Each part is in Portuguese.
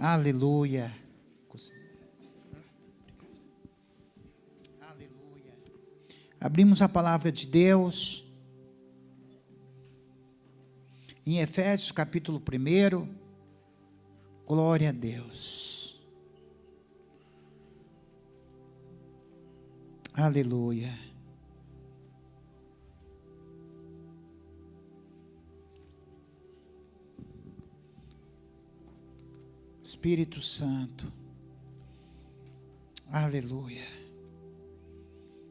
Aleluia. Aleluia. Abrimos a palavra de Deus em Efésios capítulo 1. Glória a Deus. Aleluia. Espírito Santo, aleluia,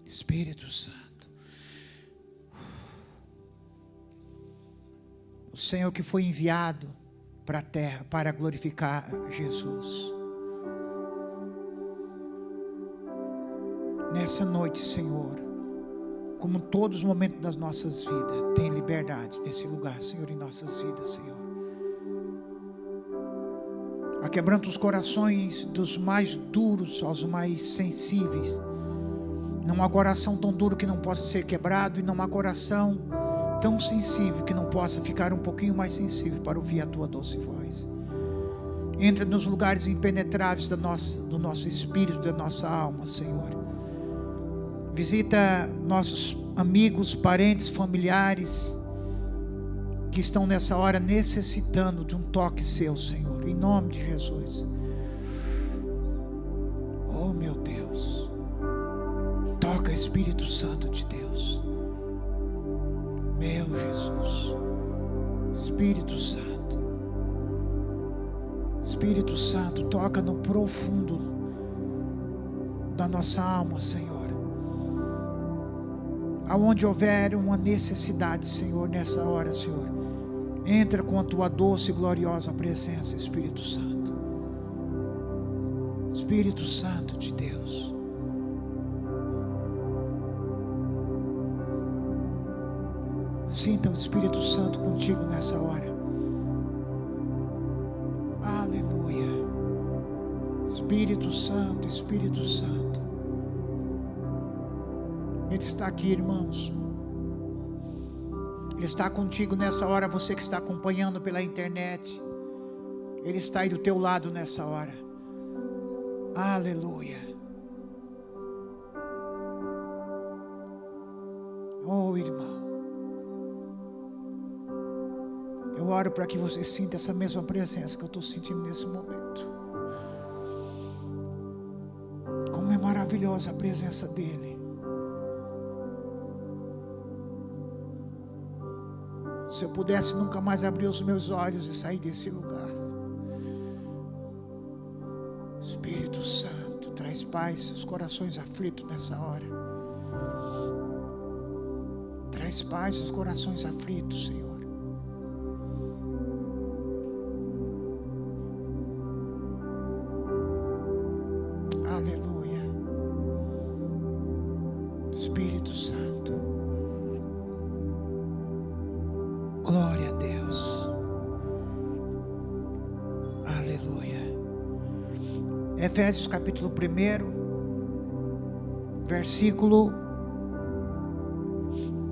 Espírito Santo, o Senhor que foi enviado para a terra para glorificar Jesus. Nessa noite, Senhor, como todos os momentos das nossas vidas, tem liberdade nesse lugar, Senhor, em nossas vidas, Senhor. Quebranta os corações dos mais duros aos mais sensíveis. Não há coração tão duro que não possa ser quebrado, e não há coração tão sensível que não possa ficar um pouquinho mais sensível para ouvir a tua doce voz. Entra nos lugares impenetráveis do nosso espírito, da nossa alma, Senhor. Visita nossos amigos, parentes, familiares que estão nessa hora necessitando de um toque seu, Senhor, em nome de Jesus. Oh, meu Deus, toca, Espírito Santo de Deus, meu Jesus. Espírito Santo, Espírito Santo, toca no profundo da nossa alma, Senhor. Aonde houver uma necessidade, Senhor, nessa hora, Senhor, entra com a tua doce e gloriosa presença, Espírito Santo. Espírito Santo de Deus. Sinta o Espírito Santo contigo nessa hora. Aleluia. Espírito Santo, Espírito Santo. Ele está aqui, irmãos. Ele está contigo nessa hora. Você que está acompanhando pela internet, Ele está aí do teu lado nessa hora. Aleluia. Oh, irmão, eu oro para que você sinta essa mesma presença que eu estou sentindo nesse momento. Como é maravilhosa a presença dEle. Se eu pudesse nunca mais abrir os meus olhos e sair desse lugar. Espírito Santo, traz paz aos corações aflitos nessa hora. Traz paz aos corações aflitos, Senhor. Aleluia. Espírito Santo. Glória a Deus. Aleluia. Efésios capítulo 1, versículo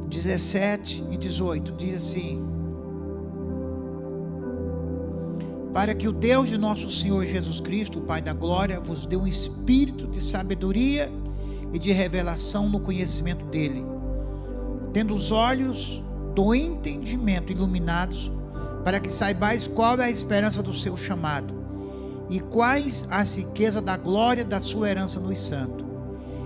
17 e 18, diz assim: para que o Deus de nosso Senhor Jesus Cristo, o Pai da glória, vos dê um espírito de sabedoria e de revelação no conhecimento dele, tendo os olhos do entendimento iluminados, para que saibais qual é a esperança do seu chamado, e quais as riquezas da glória da sua herança nos santos,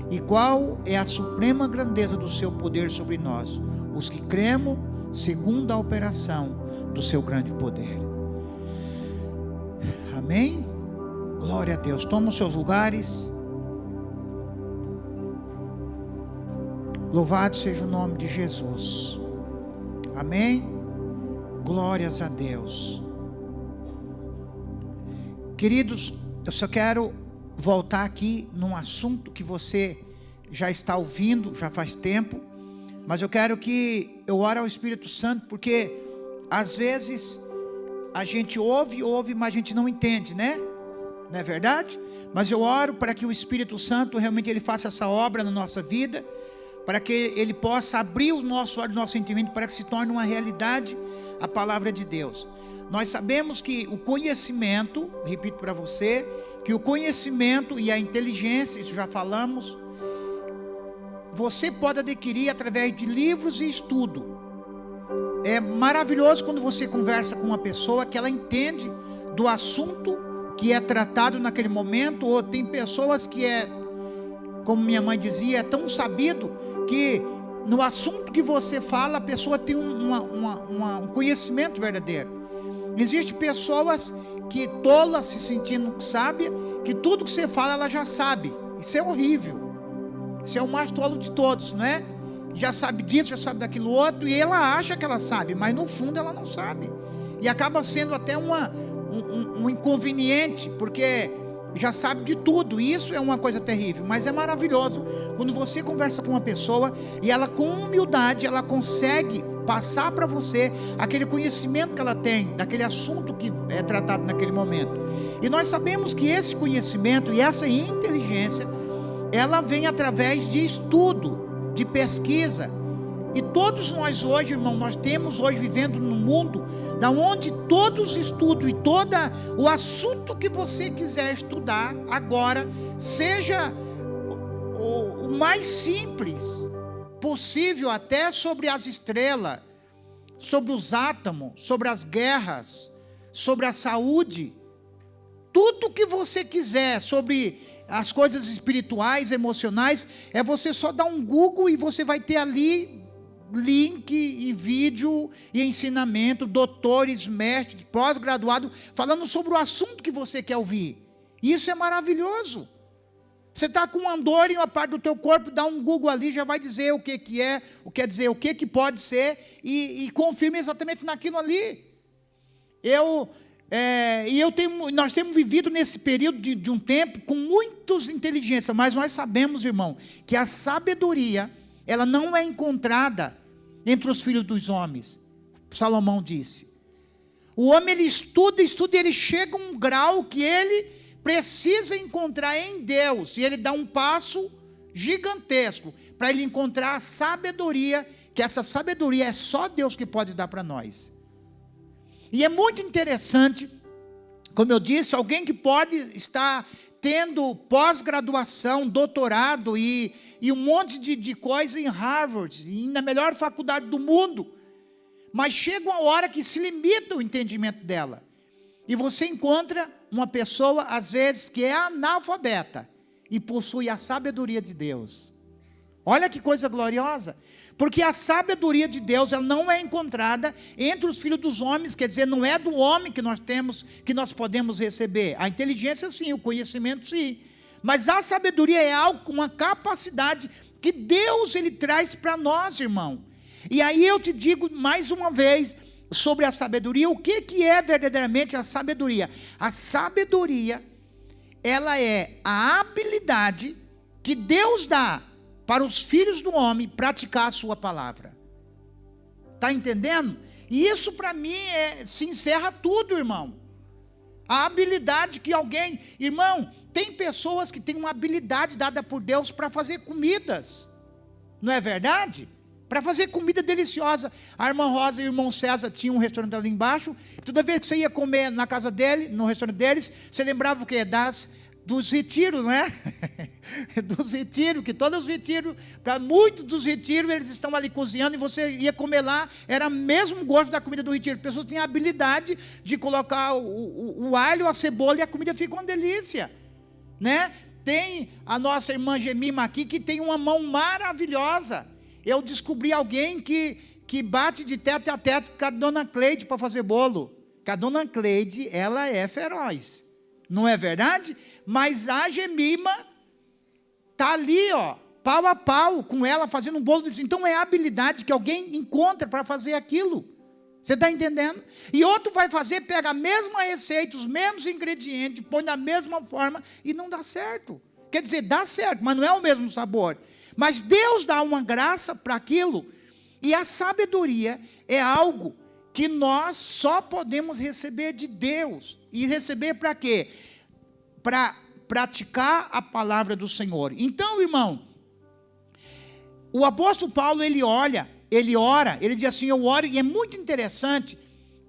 e qual é a suprema grandeza do seu poder sobre nós, os que cremos, segundo a operação do seu grande poder. Amém? Glória a Deus. Tomem os seus lugares. Louvado seja o nome de Jesus. Amém? Glórias a Deus. Queridos, eu só quero voltar aqui num assunto que você já está ouvindo, já faz tempo, mas eu quero que eu ore ao Espírito Santo, porque às vezes a gente ouve, mas a gente não entende, né? Não é verdade? Mas eu oro para que o Espírito Santo realmente ele faça essa obra na nossa vida, para que ele possa abrir os nossos olhos, nosso entendimento, para que se torne uma realidade a palavra de Deus. nós sabemos que o conhecimento, repito para você, que o conhecimento e a inteligência, isso já falamos, você pode adquirir através de livros e estudo. É maravilhoso quando você conversa com uma pessoa que ela entende do assunto que é tratado naquele momento, ou tem pessoas que como minha mãe dizia, é tão sabido que no assunto que você fala, a pessoa tem um conhecimento verdadeiro. Existem pessoas que tolas, se sentindo sábia, que tudo que você fala ela já sabe. Isso é horrível. Isso é o mais tolo de todos, não é? Já sabe disso, já sabe daquilo outro, e ela acha que ela sabe, mas no fundo ela não sabe. E acaba sendo até um inconveniente, porque já sabe de tudo. Isso é uma coisa terrível, mas é maravilhoso quando você conversa com uma pessoa e ela, com humildade, ela consegue passar para você aquele conhecimento que ela tem daquele assunto que é tratado naquele momento. E nós sabemos que esse conhecimento e essa inteligência, ela vem através de estudo, de pesquisa. E todos nós hoje, irmão, nós temos hoje vivendo num mundo da onde todos os estudos e todo o assunto que você quiser estudar agora, seja o mais simples possível, até sobre as estrelas, sobre os átomos, sobre as guerras, sobre a saúde, tudo que você quiser sobre as coisas espirituais, emocionais, é você só dar um Google e você vai ter ali link e vídeo e ensinamento, doutores, mestres, pós-graduados, falando sobre o assunto que você quer ouvir. Isso é maravilhoso. Você está com uma dor em uma parte do teu corpo, dá um Google ali, já vai dizer o que é, quer dizer, o que pode ser, e confirma exatamente naquilo ali. Nós temos vivido nesse período de um tempo com muitas inteligências, mas nós sabemos, irmão, que a sabedoria, ela não é encontrada entre os filhos dos homens. Salomão disse, o homem ele estuda, e ele chega a um grau que ele precisa encontrar em Deus, e ele dá um passo gigantesco para ele encontrar a sabedoria, que essa sabedoria é só Deus que pode dar para nós. E é muito interessante, como eu disse, alguém que pode estar tendo pós-graduação, doutorado e um monte de coisa em Harvard, e na melhor faculdade do mundo, mas chega uma hora que se limita o entendimento dela, e você encontra uma pessoa, às vezes, que é analfabeta, e possui a sabedoria de Deus. Olha que coisa gloriosa, porque a sabedoria de Deus, ela não é encontrada entre os filhos dos homens, quer dizer, não é do homem que nós temos, que nós podemos receber. A inteligência sim, o conhecimento sim, mas a sabedoria é algo, uma capacidade que Deus ele traz para nós, irmão. E aí eu te digo mais uma vez sobre a sabedoria, o que é verdadeiramente a sabedoria? A sabedoria, ela é a habilidade que Deus dá para os filhos do homem praticar a sua palavra. Está entendendo? E isso para mim se encerra tudo, irmão. A habilidade que alguém... Irmão, tem pessoas que têm uma habilidade dada por Deus para fazer comidas. Não é verdade? Para fazer comida deliciosa. A irmã Rosa e o irmão César tinham um restaurante ali embaixo. Toda vez que você ia comer na casa dele, no restaurante deles, você lembrava o quê? Dos retiros, não é? Dos retiros, que todos os retiros, para muitos dos retiros, eles estão ali cozinhando, e você ia comer lá, era o mesmo gosto da comida do retiro. Pessoas têm a habilidade de colocar o alho, a cebola, e a comida fica uma delícia, né? Tem a nossa irmã Gemima aqui, que tem uma mão maravilhosa. Eu descobri alguém que bate de teto a teto com a dona Cleide para fazer bolo. Que a dona Cleide, ela é feroz. Não é verdade? Mas a Gemima está ali, ó, pau a pau com ela, fazendo um bolo. Então é a habilidade que alguém encontra para fazer aquilo. Você está entendendo? E outro vai fazer, pega a mesma receita, os mesmos ingredientes, põe da mesma forma e não dá certo. Quer dizer, dá certo, mas não é o mesmo sabor. Mas Deus dá uma graça para aquilo. E a sabedoria é algo que nós só podemos receber de Deus. E receber para quê? Para praticar a palavra do Senhor. Então, irmão, o apóstolo Paulo, ele ora, ele diz assim, eu oro, e é muito interessante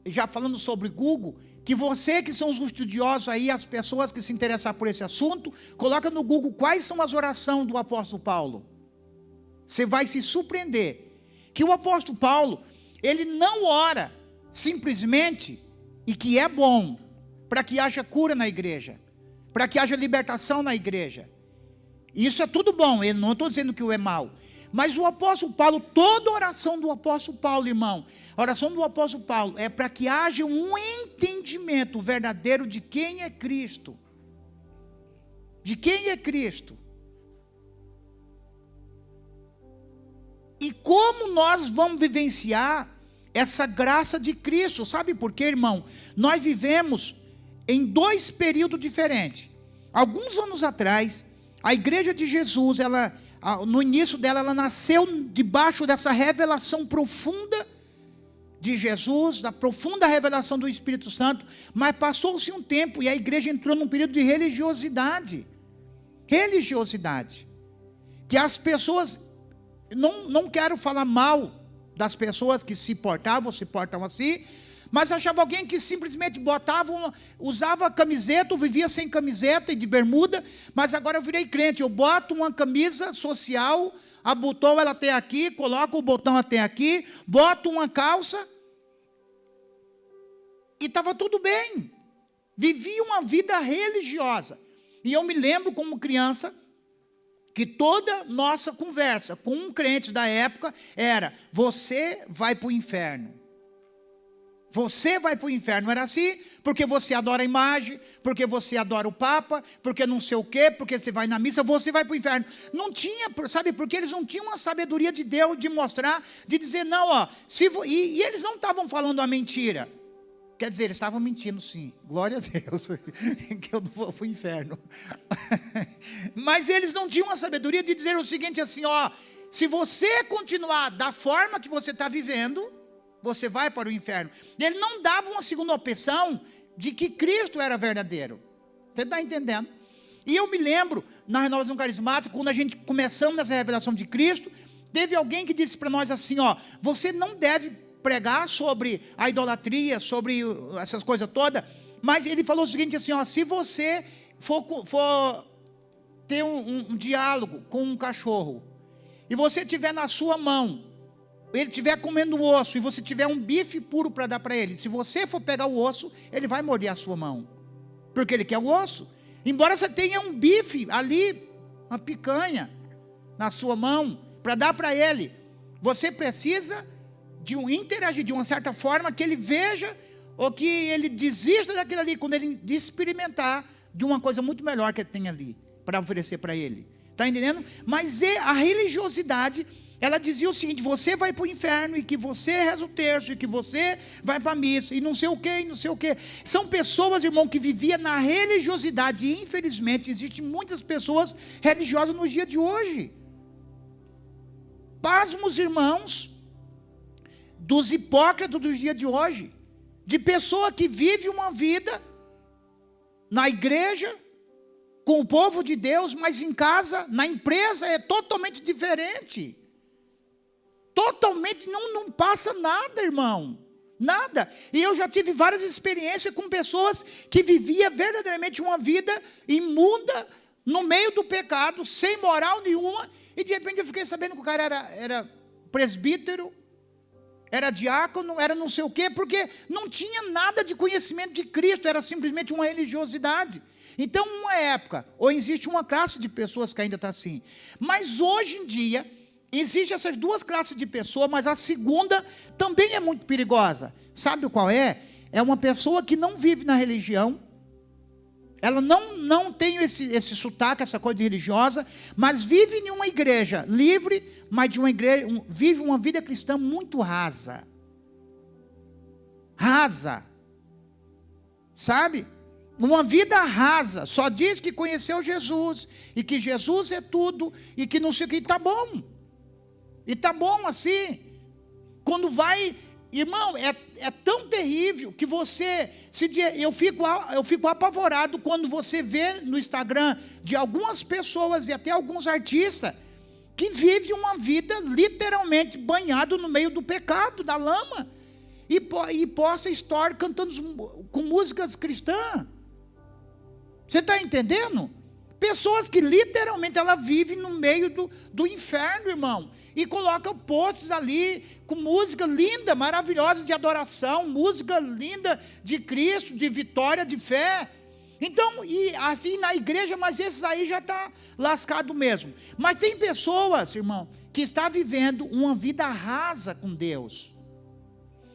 já falando sobre Google, que você que são os estudiosos aí, as pessoas que se interessam por esse assunto, coloca no Google quais são as orações do apóstolo Paulo. Você vai se surpreender que o apóstolo Paulo, ele não ora simplesmente, e que é bom, para que haja cura na igreja, para que haja libertação na igreja. Isso é tudo bom, eu não estou dizendo que o é mal. Mas o apóstolo Paulo, toda oração do apóstolo Paulo, irmão, a oração do apóstolo Paulo é para que haja um entendimento verdadeiro de quem é Cristo. De quem é Cristo. E como nós vamos vivenciar essa graça de Cristo? Sabe por quê, irmão? Nós vivemos em 2 períodos diferentes. Alguns anos atrás, a igreja de Jesus, no início dela, ela nasceu debaixo dessa revelação profunda de Jesus, da profunda revelação do Espírito Santo, mas passou-se um tempo e a igreja entrou num período de religiosidade. Religiosidade. Que as pessoas, não quero falar mal das pessoas que se portam assim, mas achava alguém que simplesmente usava camiseta, ou vivia sem camiseta e de bermuda, mas agora eu virei crente, eu boto uma camisa social, abotoo ela até aqui, coloco o botão até aqui, boto uma calça, e estava tudo bem, vivia uma vida religiosa. E eu me lembro como criança, que toda nossa conversa com um crente da época era: você vai para o inferno. Você vai para o inferno, era assim? Porque você adora a imagem, porque você adora o Papa, porque não sei o quê, porque você vai na missa, você vai para o inferno. Não tinha, sabe, porque eles não tinham a sabedoria de Deus, de mostrar, de dizer, não, ó, e eles não estavam falando a mentira. Quer dizer, eles estavam mentindo sim, glória a Deus, que eu não vou para o inferno. Mas eles não tinham a sabedoria de dizer o seguinte assim, ó, se você continuar da forma que você está vivendo, você vai para o inferno. Ele não dava uma segunda opção de que Cristo era verdadeiro. Você está entendendo? E eu me lembro, na renovação carismática, quando a gente começamos nessa revelação de Cristo, teve alguém que disse para nós assim, ó, você não deve pregar sobre a idolatria, sobre essas coisas todas, mas ele falou o seguinte assim, ó, se você for ter um diálogo com um cachorro, e você tiver na sua mão, ele estiver comendo o osso, e você tiver um bife puro para dar para ele, se você for pegar o osso, ele vai morder a sua mão, porque ele quer o osso. Embora você tenha um bife ali, uma picanha na sua mão, para dar para ele, você precisa interagir de uma certa forma, que ele veja, ou que ele desista daquilo ali, quando ele experimentar de uma coisa muito melhor que ele tem ali, para oferecer para ele. Está entendendo? Mas a religiosidade, ela dizia o seguinte, você vai para o inferno, e que você reza o terço, e que você vai para a missa, e não sei o que, e não sei o que. São pessoas, irmão, que viviam na religiosidade, e infelizmente existem muitas pessoas religiosas nos dias de hoje. Pasmos, irmãos, dos hipócritas dos dias de hoje, de pessoa que vive uma vida na igreja, com o povo de Deus, mas em casa, na empresa, é totalmente diferente. Totalmente, não passa nada, irmão. Nada. E eu já tive várias experiências com pessoas que viviam verdadeiramente uma vida imunda, no meio do pecado, sem moral nenhuma, e de repente eu fiquei sabendo que o cara era presbítero, era diácono, era não sei o quê, porque não tinha nada de conhecimento de Cristo, era simplesmente uma religiosidade. Então, uma época, ou existe uma classe de pessoas que ainda está assim, mas hoje em dia, existem essas 2 classes de pessoas, mas a segunda também é muito perigosa. Sabe qual é? É uma pessoa que não vive na religião, ela não tem esse sotaque, essa coisa religiosa, mas vive em uma igreja livre, mas de uma igreja, vive uma vida cristã muito rasa. Rasa. Sabe? Uma vida rasa, só diz que conheceu Jesus, e que Jesus é tudo, e que não sei o que, está bom. E está bom assim. Quando vai, irmão, é tão terrível que eu fico apavorado quando você vê no Instagram de algumas pessoas e até alguns artistas que vivem uma vida literalmente banhado no meio do pecado, da lama. e posta story cantando com músicas cristãs. Você está entendendo? Pessoas que literalmente ela vive no meio do inferno, irmão, e coloca posts ali com música linda, maravilhosa de adoração, música linda de Cristo, de vitória, de fé. Então, e assim na igreja, mas esses aí já está lascado mesmo. Mas tem pessoas, irmão, que está vivendo uma vida rasa com Deus,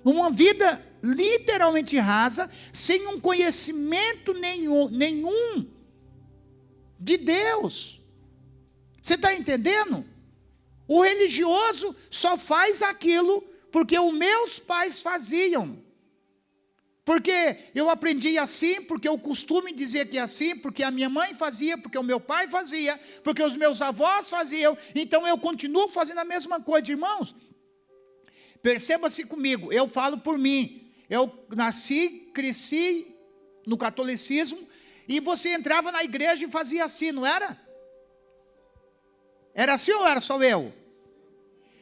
uma vida literalmente rasa, sem um conhecimento nenhum de Deus. Você está entendendo? O religioso só faz aquilo porque os meus pais faziam, porque eu aprendi assim, porque eu costumo dizer que é assim, porque a minha mãe fazia, porque o meu pai fazia, porque os meus avós faziam, então eu continuo fazendo a mesma coisa. Irmãos, perceba-se comigo, eu falo por mim, eu nasci, cresci no catolicismo, e você entrava na igreja e fazia assim, não era? Era assim ou era só eu?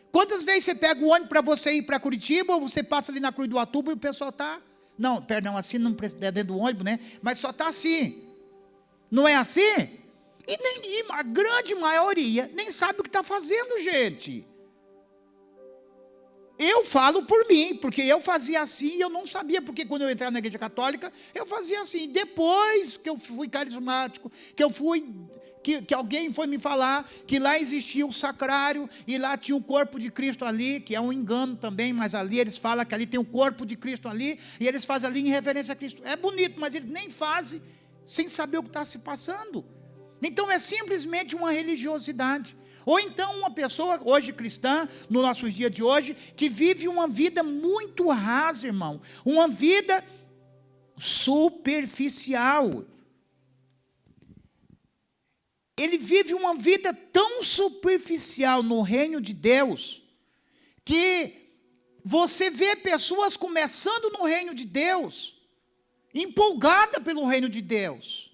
Quantas vezes você pega o ônibus para você ir para Curitiba, ou você passa ali na Cruz do Atuba e o pessoal está... Não, perdão, assim não é dentro do ônibus, né? Mas só está assim. Não é assim? E a grande maioria nem sabe o que está fazendo, gente. Eu falo por mim, porque eu fazia assim e eu não sabia, porque quando eu entrava na igreja católica, eu fazia assim. Depois que eu fui carismático, que alguém foi me falar que lá existia o sacrário e lá tinha o corpo de Cristo ali, que é um engano também, mas ali eles falam que ali tem o corpo de Cristo ali, e eles fazem ali em referência a Cristo. É bonito, mas eles nem fazem sem saber o que está se passando. Então é simplesmente uma religiosidade. Ou então uma pessoa hoje cristã, nos nossos dias de hoje, que vive uma vida muito rasa, irmão, uma vida superficial. Ele vive uma vida tão superficial no reino de Deus, que você vê pessoas começando no reino de Deus, empolgada pelo reino de Deus,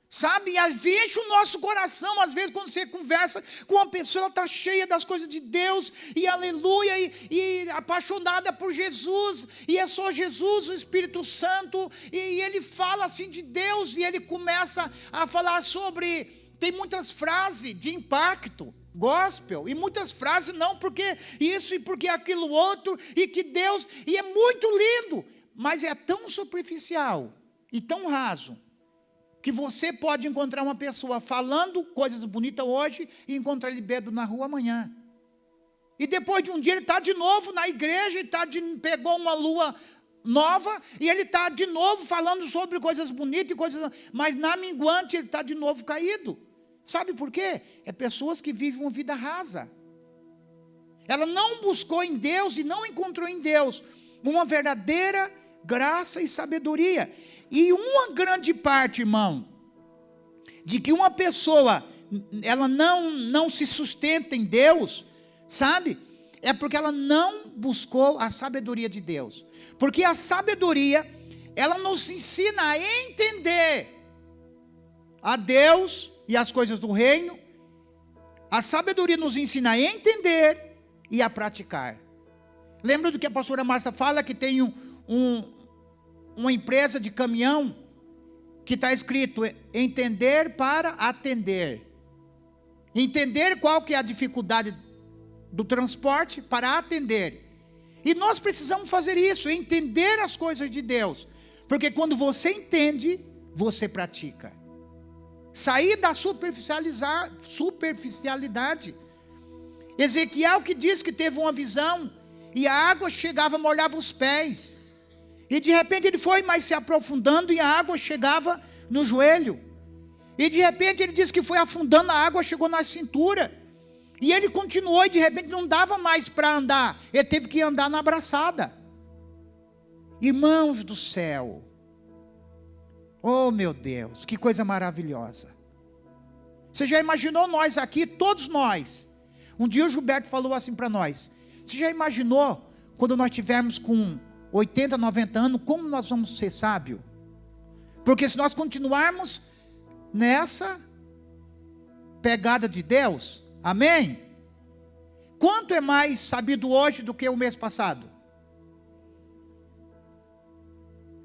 sabe, e enche o nosso coração. Às vezes quando você conversa com uma pessoa, ela está cheia das coisas de Deus, e aleluia, e apaixonada por Jesus, e é só Jesus, o Espírito Santo, e ele fala assim de Deus, e ele começa a falar sobre, tem muitas frases de impacto, gospel, e muitas frases não, porque isso e porque aquilo outro, e que Deus, e é muito lindo, mas é tão superficial, e tão raso, que você pode encontrar uma pessoa falando coisas bonitas hoje e encontrar ele bêbado na rua amanhã. E depois de um dia ele está de novo na igreja, e pegou uma lua nova, e ele está de novo falando sobre coisas bonitas, mas na minguante ele está de novo caído. Sabe por quê? É pessoas que vivem uma vida rasa. Ela não buscou em Deus e não encontrou em Deus uma verdadeira graça e sabedoria. E uma grande parte, irmão, de que uma pessoa, ela não se sustenta em Deus, sabe? É porque ela não buscou a sabedoria de Deus. Porque a sabedoria, ela nos ensina a entender a Deus e as coisas do reino. A sabedoria nos ensina a entender e a praticar. Lembra do que a pastora Márcia fala, que tem uma empresa de caminhão, que está escrito entender para atender. Entender qual que é a dificuldade do transporte para atender. E nós precisamos fazer isso, entender as coisas de Deus. Porque quando você entende, você pratica. Sair da superficialidade. Ezequiel que diz que teve uma visão, e a água chegava, molhava os pés. E de repente ele foi mais se aprofundando, e a água chegava no joelho. E de repente ele disse que foi afundando, a água chegou na cintura. E ele continuou, e de repente não dava mais para andar. Ele teve que andar na braçada. Irmãos do céu. Oh meu Deus, que coisa maravilhosa. Você já imaginou nós aqui, todos nós? Um dia o Gilberto falou assim para nós. Você já imaginou, quando nós tivermos com 80, 90 anos, como nós vamos ser sábios? Porque se nós continuarmos nessa pegada de Deus, amém? Quanto é mais sabido hoje do que o mês passado?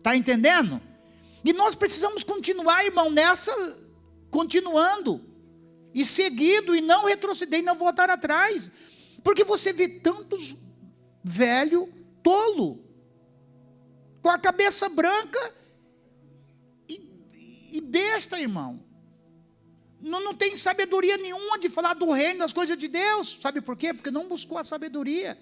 Está entendendo? E nós precisamos continuar, irmão, continuando. E seguido, e não retroceder, e não voltar atrás. Porque você vê tantos velho tolo, com a cabeça branca e besta, irmão. Não tem sabedoria nenhuma de falar do reino, das coisas de Deus. Sabe por quê? Porque não buscou a sabedoria.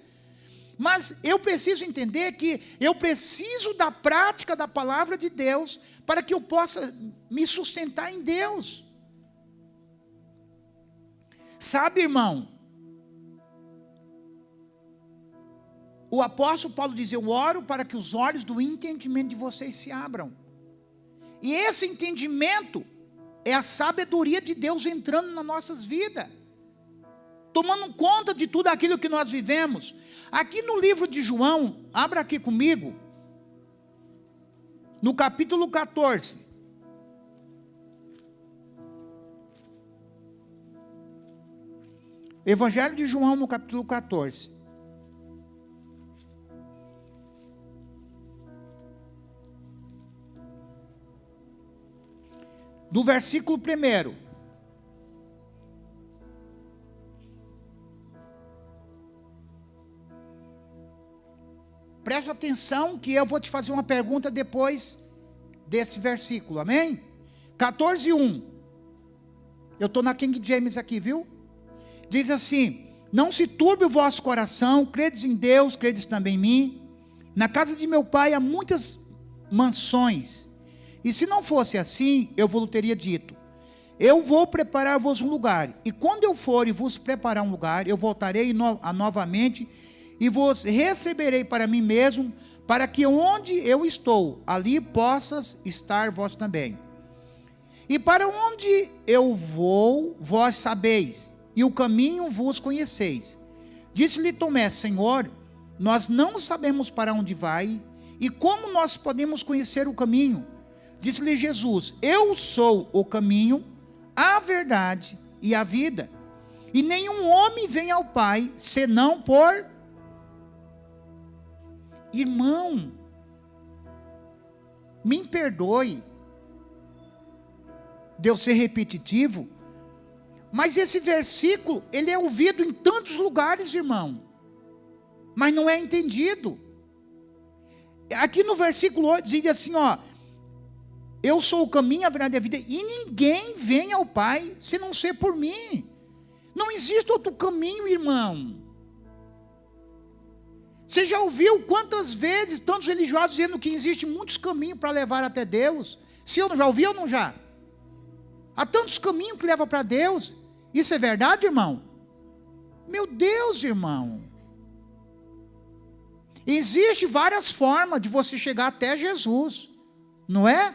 Mas eu preciso entender que eu preciso da prática da palavra de Deus para que eu possa me sustentar em Deus. Sabe, irmão, o apóstolo Paulo diz: eu oro para que os olhos do entendimento de vocês se abram. E esse entendimento é a sabedoria de Deus entrando nas nossas vidas, tomando conta de tudo aquilo que nós vivemos. Aqui no livro de João, abra aqui comigo, no capítulo 14. Evangelho de João, no capítulo 14. Do versículo 1. Preste atenção que eu vou te fazer uma pergunta depois desse versículo, amém? 14:1. Eu estou na King James aqui, viu? Diz assim: não se turbe o vosso coração, credes em Deus, credes também em mim. Na casa de meu pai há muitas mansões, e se não fosse assim, eu vos teria dito: eu vou preparar-vos um lugar, e quando eu for e vos preparar um lugar, eu voltarei novamente, e vos receberei para mim mesmo, para que onde eu estou, ali possas estar vós também. E para onde eu vou, vós sabeis, e o caminho vos conheceis. Disse-lhe Tomé: Senhor, nós não sabemos para onde vai, e como nós podemos conhecer o caminho? Disse-lhe Jesus: eu sou o caminho, a verdade e a vida, e nenhum homem vem ao Pai, senão por... Irmão, me perdoe de eu ser repetitivo, mas esse versículo, ele é ouvido em tantos lugares, irmão, mas não é entendido. Aqui no versículo 8 diz assim, ó: eu sou o caminho, a verdade e a vida, e ninguém vem ao Pai se não ser por mim. Não existe outro caminho, irmão. Você já ouviu quantas vezes tantos religiosos dizendo que existem muitos caminhos para levar até Deus? Se eu não já ouvi ou não já? Há tantos caminhos que levam para Deus. Isso é verdade, irmão? Meu Deus, irmão. Existem várias formas de você chegar até Jesus, não é?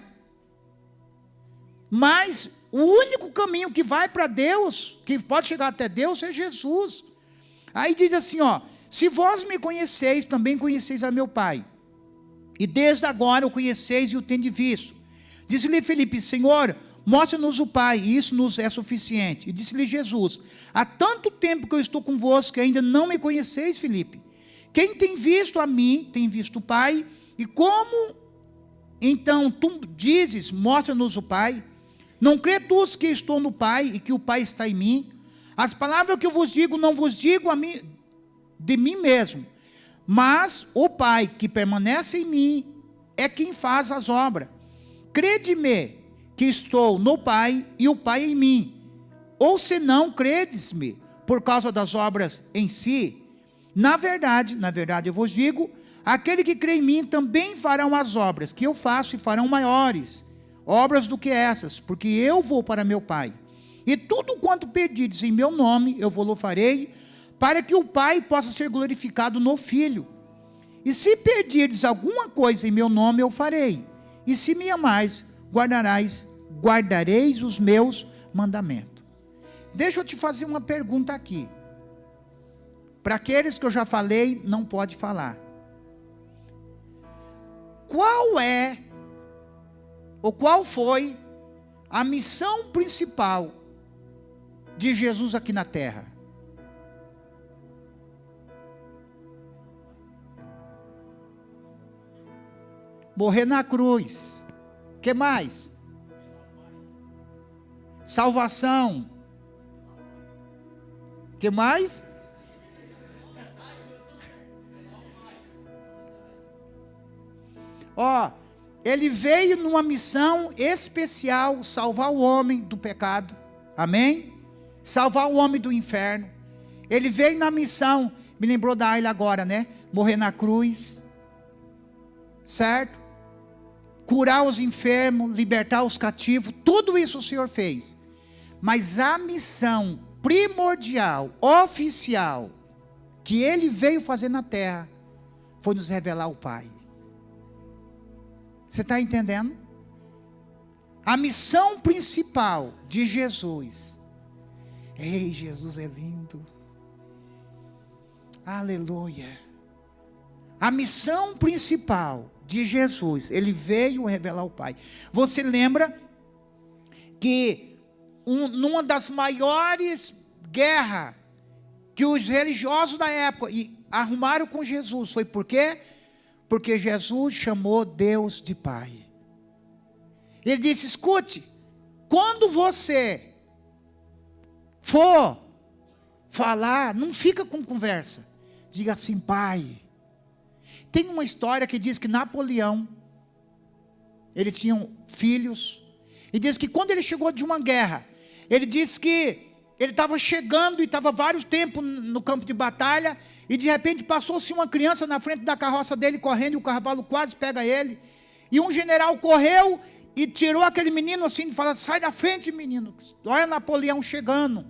Mas o único caminho que vai para Deus, que pode chegar até Deus, é Jesus. Aí diz assim, ó: se vós me conheceis, também conheceis a meu Pai. E desde agora o conheceis e o tendes visto. Disse-lhe Filipe: Senhor, mostra-nos o Pai, e isso nos é suficiente. E disse-lhe Jesus: há tanto tempo que eu estou convosco, que ainda não me conheceis, Filipe. Quem tem visto a mim, tem visto o Pai. E como então tu dizes: mostra-nos o Pai? Não crê tu que estou no Pai, e que o Pai está em mim? As palavras que eu vos digo, não vos digo a mim, de mim mesmo, mas o Pai que permanece em mim é quem faz as obras. Crede-me que estou no Pai e o Pai em mim. Ou se não credes-me por causa das obras em si, na verdade eu vos digo, aquele que crê em mim também farão as obras que eu faço, e farão maiores obras do que essas, porque eu vou para meu Pai. E tudo quanto pedirdes em meu nome, eu vou-lo farei, para que o Pai possa ser glorificado no Filho. E se pedirdes alguma coisa em meu nome, eu farei. E se me amais, guardareis os meus mandamentos. Deixa eu te fazer uma pergunta aqui. Para aqueles que eu já falei, não pode falar. Qual é, ou qual foi, a missão principal de Jesus aqui na terra? Morrer na cruz. O que mais? Salvação. O que mais? Ele veio numa missão especial, salvar o homem do pecado. Amém? Salvar o homem do inferno. Ele veio na missão, me lembrou da Ayla agora, né? Morrer na cruz. Certo? Curar os enfermos, libertar os cativos, tudo isso o Senhor fez. Mas a missão primordial, oficial, que Ele veio fazer na terra, foi nos revelar o Pai. Você está entendendo? A missão principal de Jesus. Ei, Jesus é lindo. Aleluia. A missão principal de Jesus, Ele veio revelar o Pai. Você lembra que numa das maiores guerras que os religiosos da época arrumaram com Jesus, foi por quê? Porque Jesus chamou Deus de Pai. Ele disse, escute, quando você for falar, não fica com conversa, diga assim, Pai. Tem uma história que diz que Napoleão, eles tinham filhos, e diz que quando ele chegou de uma guerra, ele disse que ele estava chegando e estava vários tempos no campo de batalha, e de repente passou-se uma criança na frente da carroça dele correndo, e o cavalo quase pega ele, e um general correu e tirou aquele menino assim, e falou, sai da frente menino, olha Napoleão chegando,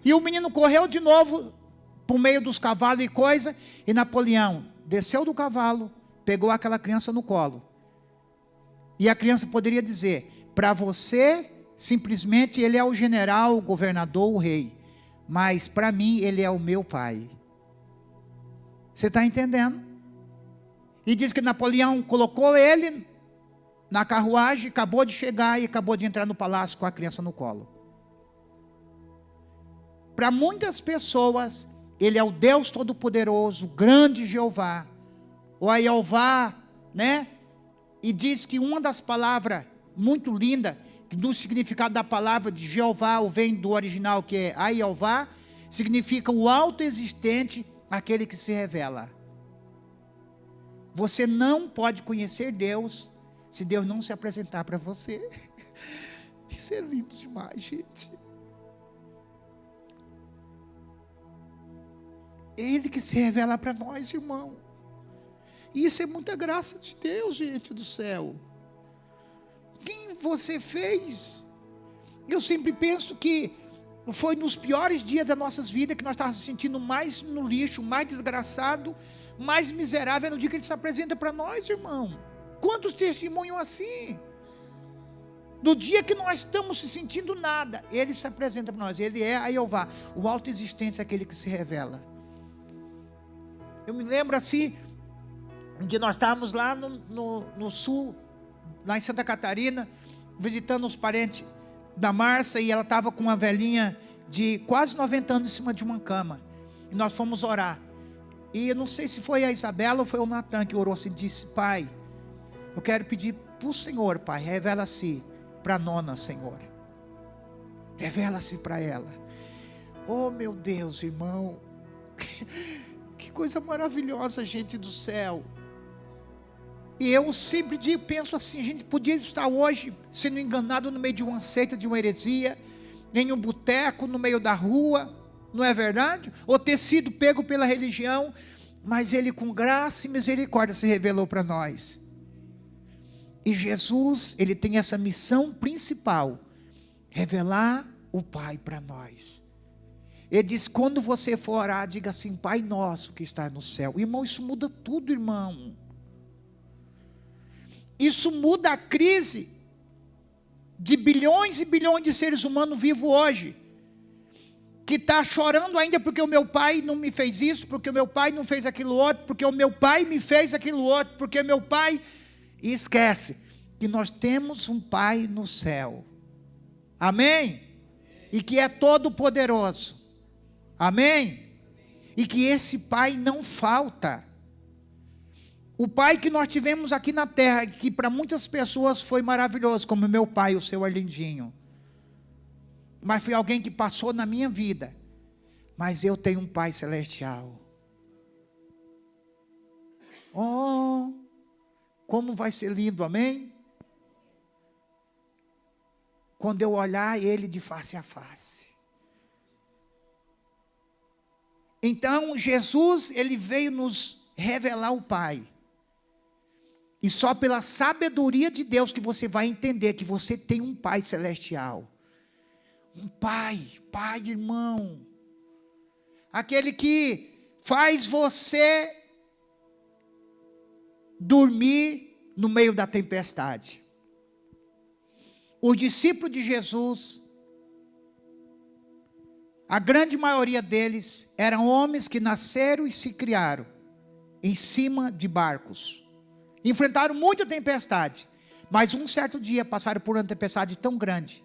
e o menino correu de novo, por meio dos cavalos e coisa, e Napoleão desceu do cavalo, pegou aquela criança no colo, e a criança poderia dizer, para você, simplesmente ele é o general, o governador, o rei, mas para mim ele é o meu pai. Você está entendendo? E diz que Napoleão colocou ele na carruagem, acabou de chegar e acabou de entrar no palácio com a criança no colo. Para muitas pessoas, Ele é o Deus Todo-Poderoso, grande Jeová, ou a Jeová, né? E diz que uma das palavras muito linda, do significado da palavra de Jeová, vem do original que é a Jeová, significa o autoexistente, aquele que se revela. Você não pode conhecer Deus se Deus não se apresentar para você. Isso é lindo demais, gente. Ele que se revela para nós, irmão. E isso é muita graça de Deus, gente do céu. Quem você fez? Eu sempre penso que foi nos piores dias das nossas vidas que nós estávamos se sentindo mais no lixo, mais desgraçado, mais miserável, no dia que Ele se apresenta para nós, irmão. Quantos testemunhos assim? No dia que nós estamos se sentindo nada, Ele se apresenta para nós. Ele é a Jeová, o autoexistente, aquele que se revela. Eu me lembro assim, um dia nós estávamos lá no sul, lá em Santa Catarina, visitando os parentes da Márcia, e ela estava com uma velhinha de quase 90 anos em cima de uma cama, e nós fomos orar, e eu não sei se foi a Isabela ou foi o Natan que orou assim, disse, Pai, eu quero pedir para o Senhor, Pai, revela-se para a nona, Senhor, revela-se para ela. Oh meu Deus, irmão, que coisa maravilhosa, gente do céu. E eu sempre penso assim, a gente podia estar hoje sendo enganado no meio de uma seita, de uma heresia, em um boteco, no meio da rua, não é verdade? Ou ter sido pego pela religião, mas Ele com graça e misericórdia se revelou para nós. E Jesus, Ele tem essa missão principal, revelar o Pai para nós. Ele diz, quando você for orar, diga assim, Pai nosso que está no céu. Irmão, isso muda tudo, irmão. Isso muda a crise de bilhões e bilhões de seres humanos vivos hoje, que está chorando ainda porque o meu pai não me fez isso, porque o meu pai não fez aquilo outro, porque o meu pai me fez aquilo outro, porque o meu pai... E esquece que nós temos um Pai no céu, amém? E que é todo poderoso, amém? E que esse Pai não falta. O pai que nós tivemos aqui na terra, que para muitas pessoas foi maravilhoso, como meu pai, o seu Arlindinho. Mas foi alguém que passou na minha vida. Mas eu tenho um Pai celestial. Oh, como vai ser lindo, amém? Quando eu olhar ele de face a face. Então, Jesus, ele veio nos revelar o Pai. E só pela sabedoria de Deus que você vai entender que você tem um Pai celestial. Um Pai, irmão. Aquele que faz você dormir no meio da tempestade. Os discípulos de Jesus, a grande maioria deles eram homens que nasceram e se criaram em cima de barcos. Enfrentaram muita tempestade, mas um certo dia passaram por uma tempestade tão grande,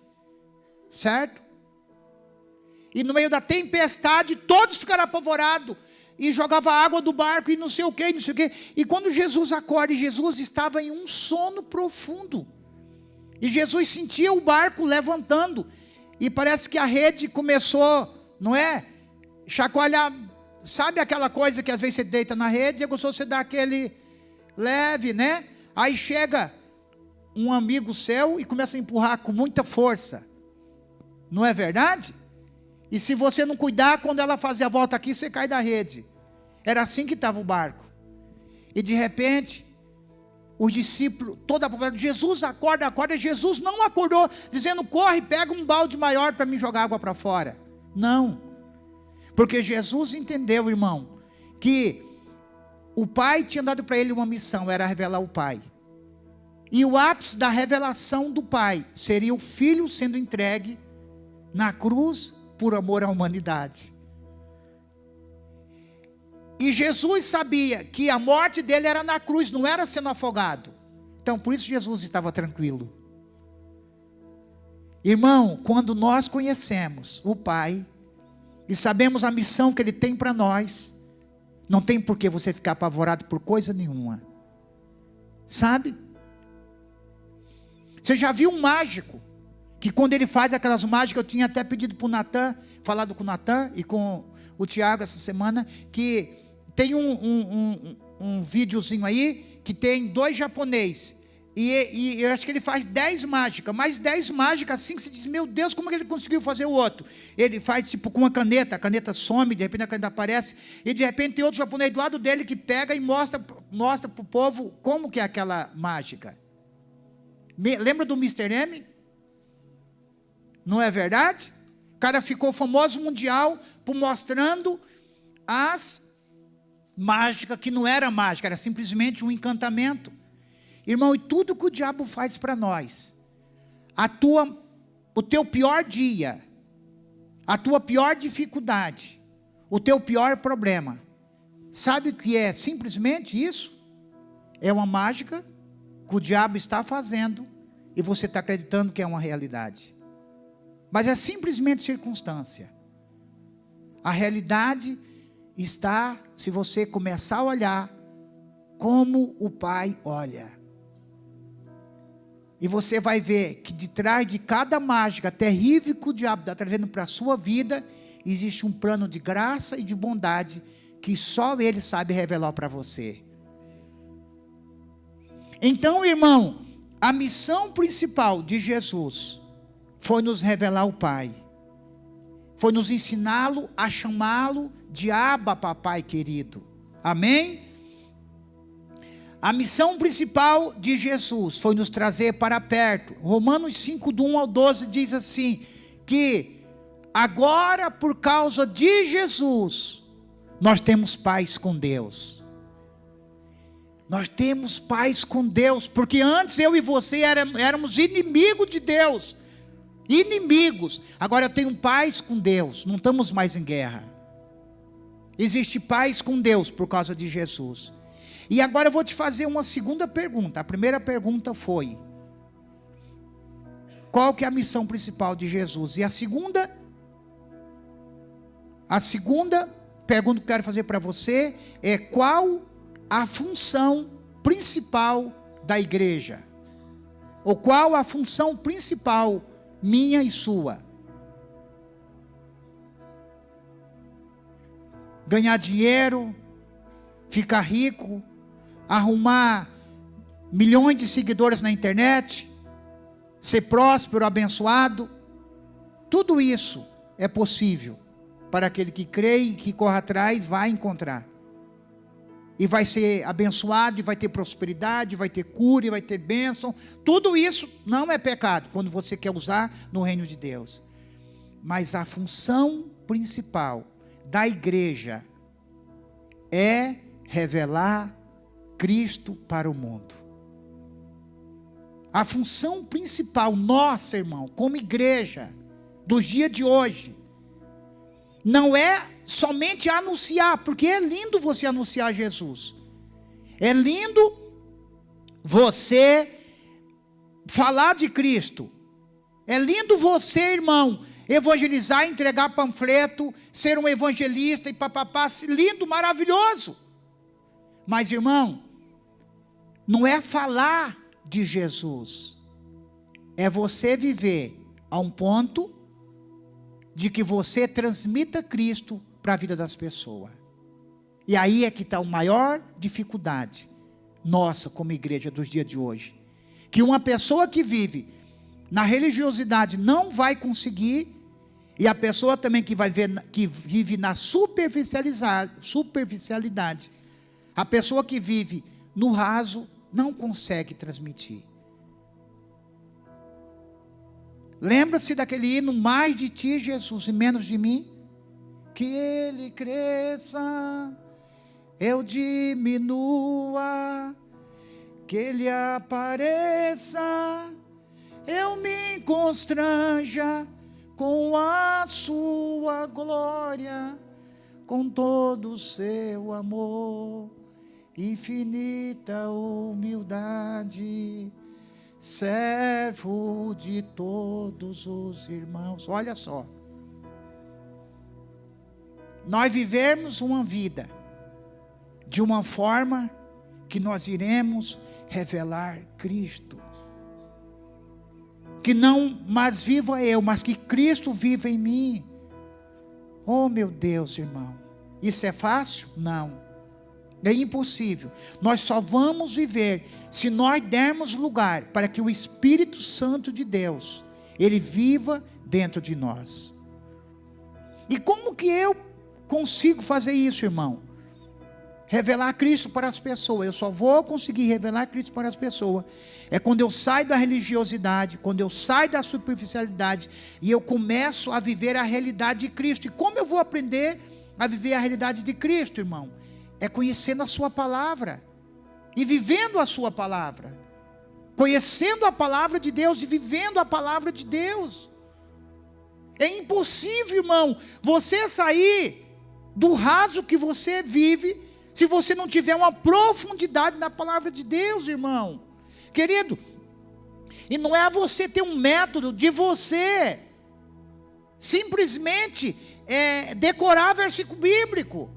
certo? E no meio da tempestade, todos ficaram apavorados, e jogava água do barco, e não sei o que, não sei o que. E quando Jesus acorda, Jesus estava em um sono profundo, e Jesus sentia o barco levantando, e parece que a rede começou, não é? Chacoalhar, sabe aquela coisa que às vezes você deita na rede, e é gostoso você dar aquele leve, né? Aí chega um amigo seu e começa a empurrar com muita força. Não é verdade? E se você não cuidar, quando ela fazer a volta aqui, você cai da rede. Era assim que estava o barco. E de repente, os discípulos, toda a povoação, Jesus acorda. Jesus não acordou dizendo, corre, pega um balde maior para me jogar água para fora. Não. Porque Jesus entendeu, irmão, que o Pai tinha dado para ele uma missão, era revelar o Pai. E o ápice da revelação do Pai seria o Filho sendo entregue na cruz por amor à humanidade. E Jesus sabia que a morte dele era na cruz, não era sendo afogado. Então por isso Jesus estava tranquilo. Irmão, quando nós conhecemos o Pai e sabemos a missão que Ele tem para nós, não tem por que você ficar apavorado por coisa nenhuma. Sabe? Você já viu um mágico, que quando ele faz aquelas mágicas, eu tinha até pedido para o Natan, falado com o Natan e com o Tiago essa semana, que tem um videozinho aí, que tem 2 japoneses, e eu acho que ele faz 10 mágicas, mais 10 mágicas assim, que você diz, meu Deus, como é que ele conseguiu fazer o outro? Ele faz tipo com uma caneta, a caneta some, de repente a caneta aparece, e de repente tem outro japonês do lado dele, que pega e mostra para o povo, como que é aquela mágica. Lembra do Mr. M? Não é verdade? O cara ficou famoso mundial por mostrando as mágicas que não era mágica, era simplesmente um encantamento. Irmão, e tudo que o diabo faz para nós, o teu pior dia, a tua pior dificuldade, o teu pior problema, sabe o que é simplesmente isso? É uma mágica que o diabo está fazendo e você está acreditando que é uma realidade. Mas é simplesmente circunstância. A realidade está, se você começar a olhar, como o Pai olha. E você vai ver que de trás de cada mágica terrível que o diabo está trazendo para a sua vida, existe um plano de graça e de bondade, que só Ele sabe revelar para você. Então, irmão, a missão principal de Jesus foi nos revelar o Pai, foi nos ensiná-lo a chamá-lo de Abba, papai querido, amém? A missão principal de Jesus foi nos trazer para perto. Romanos 5, do 1 ao 12 diz assim, que agora por causa de Jesus, nós temos paz com Deus. Nós temos paz com Deus, porque antes eu e você éramos inimigos de Deus. Inimigos. Agora eu tenho paz com Deus, não estamos mais em guerra. Existe paz com Deus por causa de Jesus. E agora eu vou te fazer uma segunda pergunta. A primeira pergunta foi, qual que é a missão principal de Jesus? E a segunda pergunta que eu quero fazer para você é, qual a função principal da igreja? Ou qual a função principal minha e sua? Ganhar dinheiro, ficar rico, arrumar milhões de seguidores na internet, ser próspero, abençoado. Tudo isso é possível para aquele que crê e que corre atrás, vai encontrar. E vai ser abençoado, e vai ter prosperidade, vai ter cura, e vai ter bênção. Tudo isso não é pecado, quando você quer usar no reino de Deus. Mas a função principal da igreja é revelar Cristo para o mundo. A função principal nossa, irmão, como igreja, dos dias de hoje, não é somente anunciar, porque é lindo você anunciar Jesus. É lindo você falar de Cristo. É lindo você, irmão, evangelizar, entregar panfleto, ser um evangelista e papapá, lindo, maravilhoso. Mas, irmão, não é falar de Jesus, é você viver a um ponto de que você transmita Cristo para a vida das pessoas. E aí é que está a maior dificuldade nossa como igreja dos dias de hoje, que uma pessoa que vive na religiosidade não vai conseguir, e a pessoa também que vive na superficialidade, a pessoa que vive no raso não consegue transmitir. Lembra-se daquele hino, mais de ti, Jesus, e menos de mim? Que ele cresça, eu diminua, que ele apareça, eu me constranja com a sua glória, com todo o seu amor, infinita humildade, servo de todos os irmãos. Olha só, nós vivemos uma vida de uma forma que nós iremos revelar Cristo, que não mais viva eu, mas que Cristo viva em mim. Oh meu Deus, irmão, isso é fácil? Não. É impossível. Nós só vamos viver se nós dermos lugar para que o Espírito Santo de Deus, ele viva dentro de nós. E como que eu consigo fazer isso, irmão? Revelar Cristo para as pessoas. Eu só vou conseguir revelar Cristo para as pessoas é quando eu saio da religiosidade, quando eu saio da superficialidade e eu começo a viver a realidade de Cristo. E como eu vou aprender a viver a realidade de Cristo, irmão? É conhecendo a sua palavra e vivendo a sua palavra, conhecendo a palavra de Deus e vivendo a palavra de Deus. É impossível, irmão, você sair do raso que você vive, se você não tiver uma profundidade na palavra de Deus, irmão. Querido, e não é você ter um método de você simplesmente decorar versículo bíblico.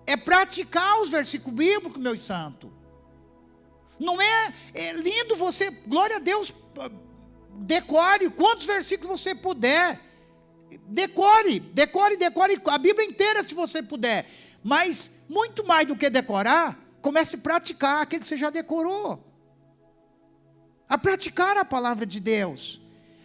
É praticar os versículos bíblicos, meu santo. Não é lindo você, glória a Deus, decore quantos versículos você puder. Decore a Bíblia inteira se você puder. Mas, muito mais do que decorar, comece a praticar aquilo que você já decorou. A praticar a palavra de Deus.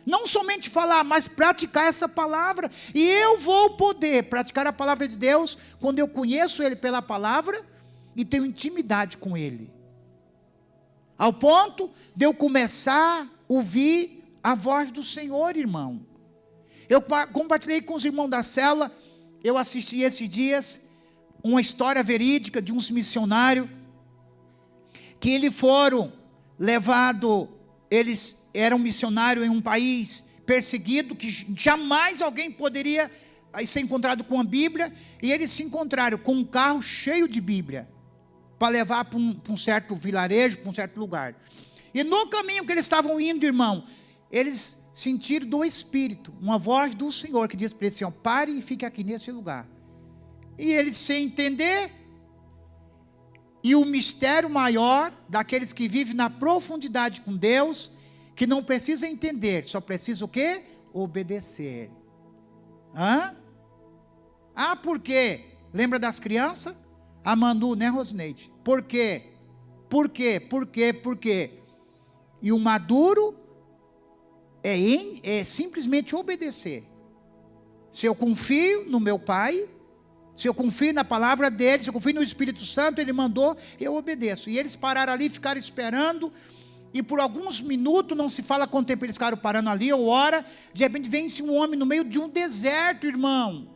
Não somente falar, mas praticar essa palavra. E eu vou poder praticar a palavra de Deus quando eu conheço Ele pela palavra e tenho intimidade com Ele. Ao ponto de eu começar a ouvir a voz do Senhor, irmão. Eu compartilhei com os irmãos da célula, eu assisti esses dias uma história verídica de uns missionários que eles foram levados. Eles eram missionários em um país perseguido, que jamais alguém poderia ser encontrado com a Bíblia, e eles se encontraram com um carro cheio de Bíblia, para levar para um certo vilarejo, para um certo lugar. E no caminho que eles estavam indo, irmão, eles sentiram do Espírito, uma voz do Senhor, que diz para eles assim, pare e fique aqui nesse lugar. E eles, sem entender, E o mistério maior daqueles que vivem na profundidade com Deus, que não precisa entender, só precisa o quê? Obedecer. Por quê? Lembra das crianças? A Manu, né, Rosineide? Por quê? Por quê? Por quê? Por quê? E o maduro é simplesmente obedecer. Se eu confio no meu Pai, se eu confio na palavra dele, se eu confio no Espírito Santo, ele mandou, eu obedeço. E eles pararam ali, ficaram esperando, e por alguns minutos, não se fala quanto tempo eles ficaram parando ali, ou hora, de repente vem-se um homem no meio de um deserto, irmão,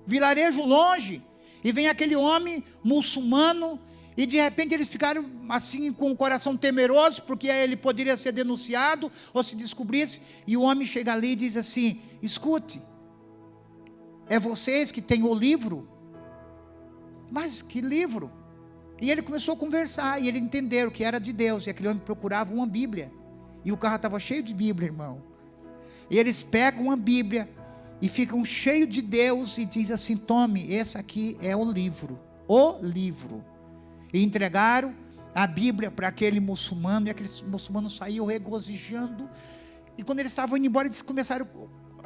vilarejo longe, e vem aquele homem muçulmano, e de repente eles ficaram assim com o coração temeroso, porque ele poderia ser denunciado, ou se descobrisse, e o homem chega ali e diz assim: escute, é vocês que têm o livro? Mas que livro? E ele começou a conversar, e eles entenderam que era de Deus, e aquele homem procurava uma Bíblia, e o carro estava cheio de Bíblia, irmão, e eles pegam uma Bíblia, e ficam cheios de Deus, e diz assim: tome, esse aqui é o livro, e entregaram a Bíblia para aquele muçulmano, e aquele muçulmano saiu regozijando, e quando eles estavam indo embora, eles começaram,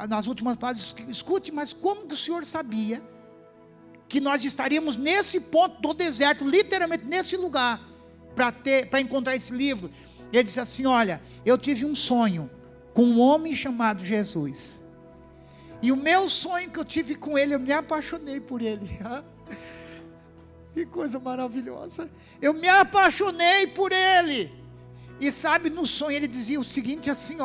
nas últimas páginas: escute, mas como que o senhor sabia que nós estaríamos nesse ponto do deserto, literalmente nesse lugar, para encontrar esse livro? Ele disse assim: olha, eu tive um sonho com um homem chamado Jesus, e o meu sonho que eu tive com ele, eu me apaixonei por ele. Que coisa maravilhosa, eu me apaixonei por ele. E sabe, no sonho ele dizia o seguinte assim: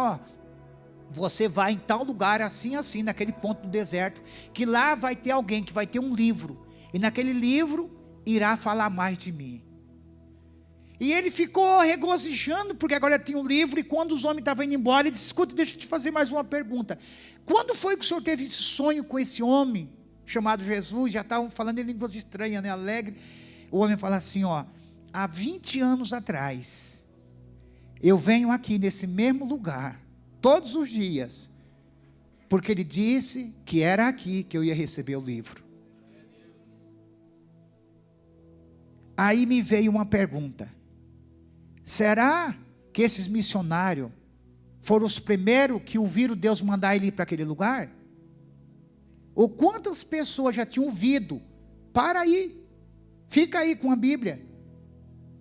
você vai em tal lugar, assim, naquele ponto do deserto, que lá vai ter alguém que vai ter um livro, e naquele livro irá falar mais de mim. E ele ficou regozijando, porque agora tinha um livro, e quando os homens estavam indo embora, ele disse: escuta, deixa eu te fazer mais uma pergunta. Quando foi que o senhor teve esse sonho com esse homem chamado Jesus? Já estavam falando em línguas estranhas, né, alegre. O homem fala assim: há 20 anos atrás, eu venho aqui nesse mesmo lugar, todos os dias, porque ele disse que era aqui que eu ia receber o livro. Aí me veio uma pergunta: será que esses missionários foram os primeiros que ouviram Deus mandar ele ir para aquele lugar? Ou quantas pessoas já tinham ouvido: para aí, fica aí com a Bíblia?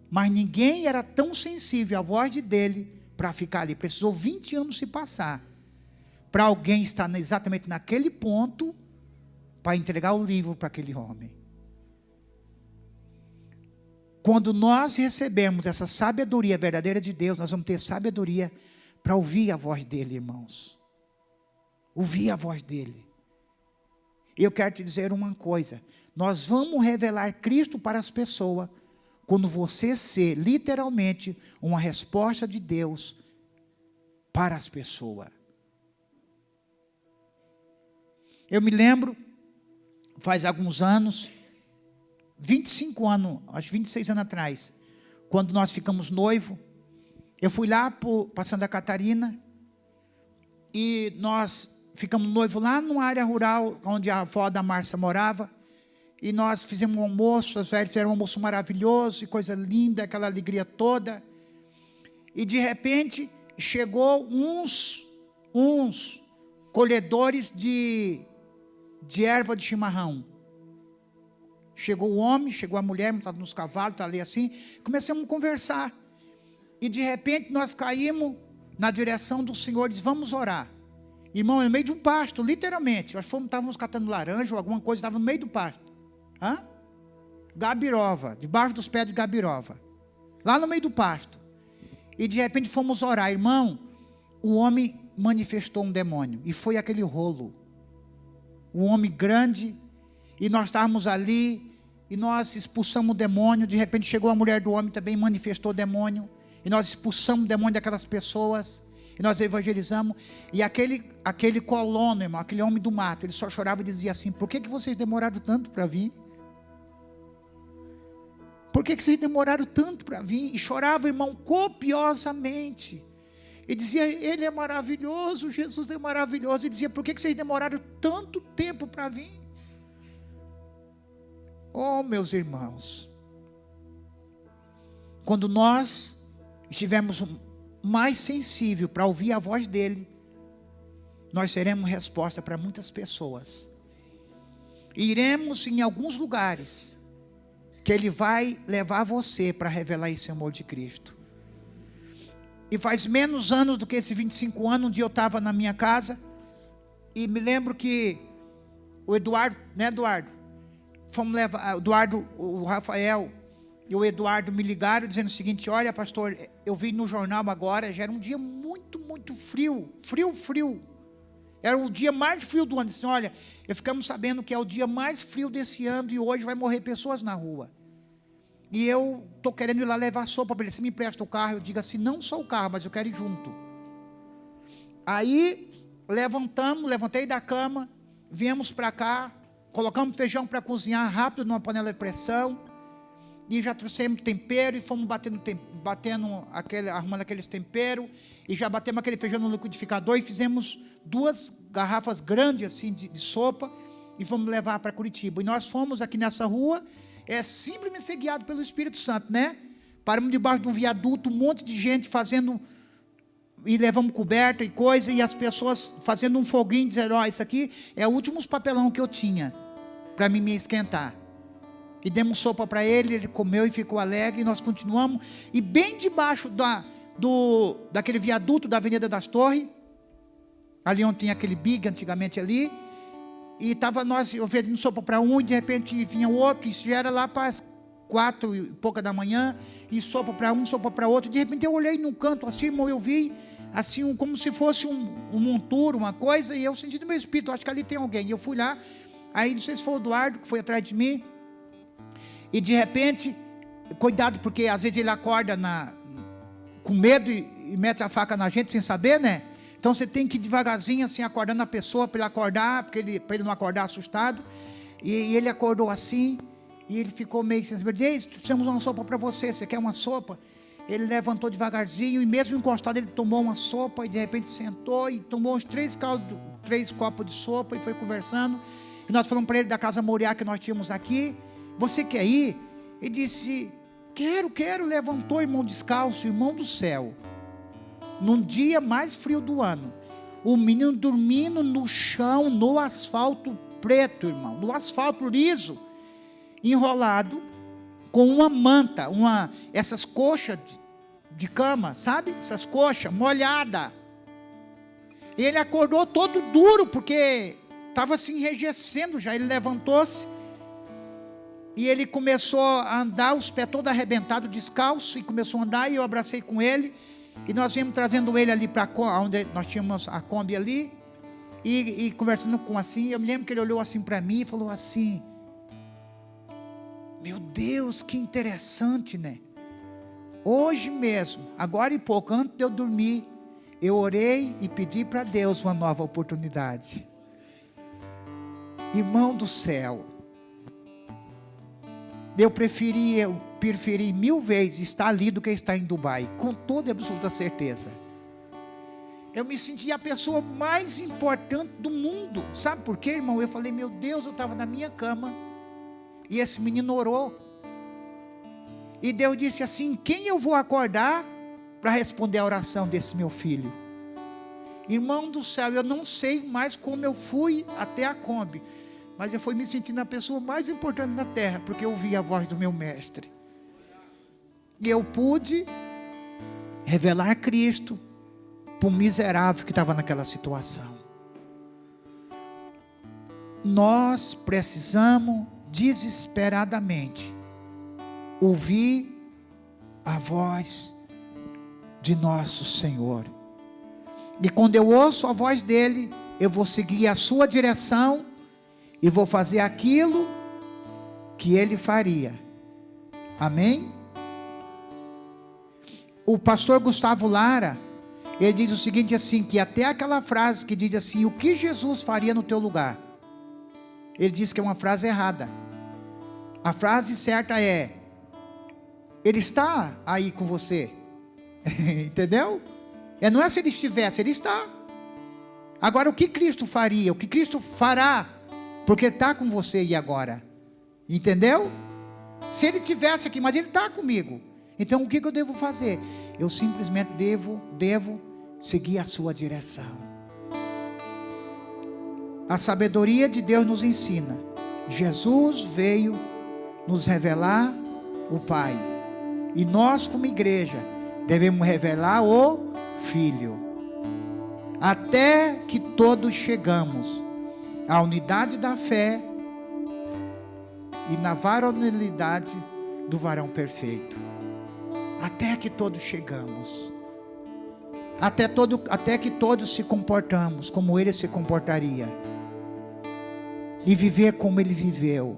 Mas ninguém era tão sensível à voz dele para ficar ali. Precisou 20 anos se passar para alguém estar exatamente naquele ponto para entregar o livro para aquele homem. Quando nós recebemos essa sabedoria verdadeira de Deus, nós vamos ter sabedoria para ouvir a voz dele, irmãos. Ouvir a voz dele. Eu quero te dizer uma coisa: nós vamos revelar Cristo para as pessoas quando você ser literalmente uma resposta de Deus para as pessoas. Eu me lembro, faz alguns anos, 25 anos, acho 26 anos atrás, quando nós ficamos noivos, eu fui lá para Santa Catarina, e nós ficamos noivos lá numa área rural, onde a avó da Márcia morava, e nós fizemos um almoço, as velhas fizeram um almoço maravilhoso, e coisa linda, aquela alegria toda, e de repente, chegou uns colhedores de erva de chimarrão. Chegou o homem, chegou a mulher, montada nos cavalos, está ali assim, começamos a conversar, e de repente nós caímos na direção do Senhor, diz: vamos orar. Irmão, no meio de um pasto, literalmente, nós estávamos catando laranja ou alguma coisa, estava no meio do pasto. Gabirova, debaixo dos pés de Gabirova, lá no meio do pasto, e de repente fomos orar, irmão, o homem manifestou um demônio, e foi aquele rolo, um homem grande, e nós estávamos ali, e nós expulsamos o demônio. De repente chegou a mulher do homem, também manifestou o demônio, e nós expulsamos o demônio daquelas pessoas, e nós evangelizamos, e aquele colono, irmão, aquele homem do mato, ele só chorava e dizia assim: por que vocês demoraram tanto para vir? Por que vocês demoraram tanto para vir? E chorava, irmão, copiosamente, e dizia: ele é maravilhoso, Jesus é maravilhoso, e dizia: por que vocês demoraram tanto tempo para vir? Oh, meus irmãos, quando nós estivermos mais sensível para ouvir a voz dele, nós seremos resposta para muitas pessoas. E iremos em alguns lugares que ele vai levar você para revelar esse amor de Cristo. E faz menos anos do que esses 25 anos, um dia eu estava na minha casa e me lembro que o Eduardo, né, Eduardo? Fomos levar, o Rafael e o Eduardo me ligaram dizendo o seguinte: olha, pastor, eu vi no jornal agora, já era um dia muito, muito frio. Era o dia mais frio do ano. Disse, olha, ficamos sabendo que é o dia mais frio desse ano e hoje vai morrer pessoas na rua. E eu estou querendo ir lá levar sopa para ele. Você me empresta o carro? Eu digo assim, não só o carro, mas eu quero ir junto. Aí levantei da cama, viemos para cá, colocamos feijão para cozinhar rápido numa panela de pressão. E já trouxemos tempero e fomos arrumando aqueles temperos. E já batemos aquele feijão no liquidificador e fizemos 2 garrafas grandes assim de sopa. E fomos levar para Curitiba. E nós fomos aqui nessa rua, simplesmente ser guiado pelo Espírito Santo, né? Paramos debaixo de um viaduto, um monte de gente fazendo, e levamos coberta e coisa, e as pessoas fazendo um foguinho, dizendo, ó, isso aqui é o último papelão que eu tinha, para mim me esquentar. E demos sopa para ele, ele comeu e ficou alegre, e nós continuamos, e bem debaixo daquele viaduto da Avenida das Torres, ali onde tinha aquele big antigamente ali, e estava nós oferecendo sopa para um, e de repente vinha o outro, isso já era lá para as 4 e pouca da manhã, e sopa para um, sopa para outro. De repente eu olhei num canto assim, irmão, eu vi assim, como se fosse um monturo, uma coisa, e eu senti no meu espírito, acho que ali tem alguém. E eu fui lá, aí não sei se foi o Eduardo que foi atrás de mim, e de repente, cuidado, porque às vezes ele acorda com medo e mete a faca na gente sem saber, né? Então você tem que ir devagarzinho assim, acordando a pessoa para ele acordar, para ele não acordar assustado. E ele acordou assim, e ele ficou meio sem saber. Diz, temos uma sopa para você quer uma sopa? Ele levantou devagarzinho, e mesmo encostado ele tomou uma sopa, e de repente sentou, e tomou uns 3 copos de sopa, e foi conversando. E nós falamos para ele da Casa Moriá que nós tínhamos aqui. Você quer ir? Ele disse, quero. Levantou, irmão descalço, irmão do céu. Num dia mais frio do ano, o menino dormindo no chão, no asfalto preto, irmão, no asfalto liso, enrolado, com uma manta, essas coxas de cama, sabe? Essas coxas molhadas. Ele acordou todo duro, porque estava se enrijecendo já. Ele levantou-se, e ele começou a andar, os pés todos arrebentados, descalço, e começou a andar, e eu abracei com ele. E nós íamos trazendo ele ali para onde nós tínhamos a Kombi ali, e conversando com assim, eu me lembro que ele olhou assim para mim e falou assim, meu Deus, que interessante, né? Hoje mesmo, agora e pouco, antes de eu dormir, eu orei e pedi para Deus uma nova oportunidade. Irmão do céu, eu preferi 1000 vezes estar ali do que estar em Dubai, com toda e absoluta certeza. Eu me senti a pessoa mais importante do mundo. Sabe por quê, irmão? Eu falei, meu Deus, eu estava na minha cama, e esse menino orou, e Deus disse assim, quem eu vou acordar para responder a oração desse meu filho? Irmão do céu, eu não sei mais como eu fui até a Kombi, mas eu fui me sentindo a pessoa mais importante na terra, porque eu ouvi a voz do meu mestre. E eu pude revelar Cristo para o miserável que estava naquela situação. Nós precisamos desesperadamente ouvir a voz de nosso Senhor. E quando eu ouço a voz dele, eu vou seguir a sua direção e vou fazer aquilo que ele faria. Amém? O pastor Gustavo Lara, ele diz o seguinte assim, que até aquela frase que diz assim, o que Jesus faria no teu lugar? Ele diz que é uma frase errada. A frase certa é, ele está aí com você. Entendeu? Não é se ele estivesse, ele está. Agora o que Cristo faria? O que Cristo fará? Porque ele está com você e agora. Entendeu? Se ele estivesse aqui, mas ele está comigo. Então o que eu devo fazer? Eu simplesmente devo seguir a sua direção. A sabedoria de Deus nos ensina. Jesus veio nos revelar o Pai. E nós, como igreja, devemos revelar o Filho. Até que todos chegamos à unidade da fé e na varonilidade do varão perfeito. Até que todos chegamos. Até que todos se comportamos como Ele se comportaria. E viver como Ele viveu.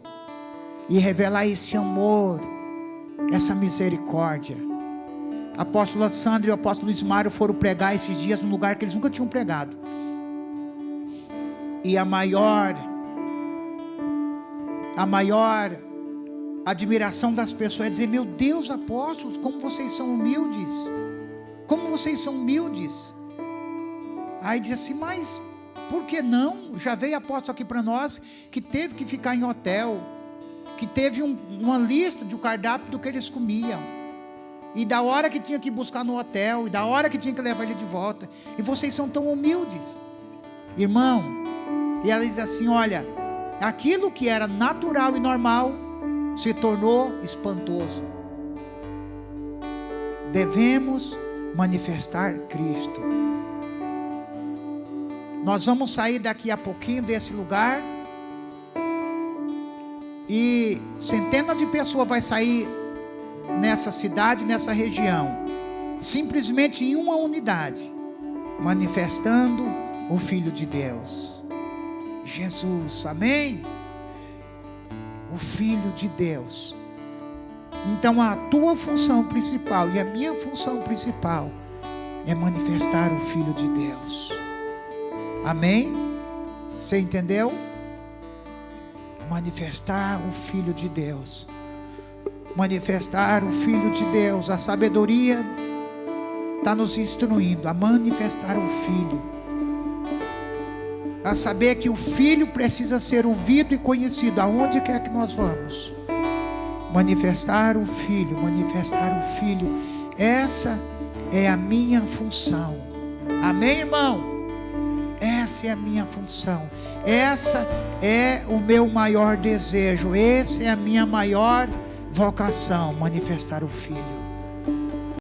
E revelar esse amor, essa misericórdia. A apóstola Sandra e o apóstolo Luiz Mário foram pregar esses dias num lugar que eles nunca tinham pregado. E a maior admiração das pessoas é dizer: meu Deus, apóstolos, como vocês são humildes. Como vocês são humildes. Aí diz assim: mas por que não? Já veio apóstolo aqui para nós que teve que ficar em hotel, que teve uma lista de um cardápio do que eles comiam, e da hora que tinha que buscar no hotel, e da hora que tinha que levar ele de volta, e vocês são tão humildes, irmão. E ela diz assim: olha, aquilo que era natural e normal se tornou espantoso. Devemos manifestar Cristo. Nós vamos sair daqui a pouquinho desse lugar, e centenas de pessoas vai sair nessa cidade, nessa região, simplesmente em uma unidade, manifestando o Filho de Deus, Jesus. Amém? O Filho de Deus. Então a tua função principal e a minha função principal é manifestar o Filho de Deus. Amém? Você entendeu? Manifestar o Filho de Deus. Manifestar o Filho de Deus. A sabedoria está nos instruindo a manifestar o Filho. A saber que o Filho precisa ser ouvido e conhecido aonde quer que nós vamos. Manifestar o Filho, manifestar o Filho. Essa é a minha função. Amém, irmão? Essa é a minha função. Essa é o meu maior desejo. Essa é a minha maior vocação. Manifestar o Filho.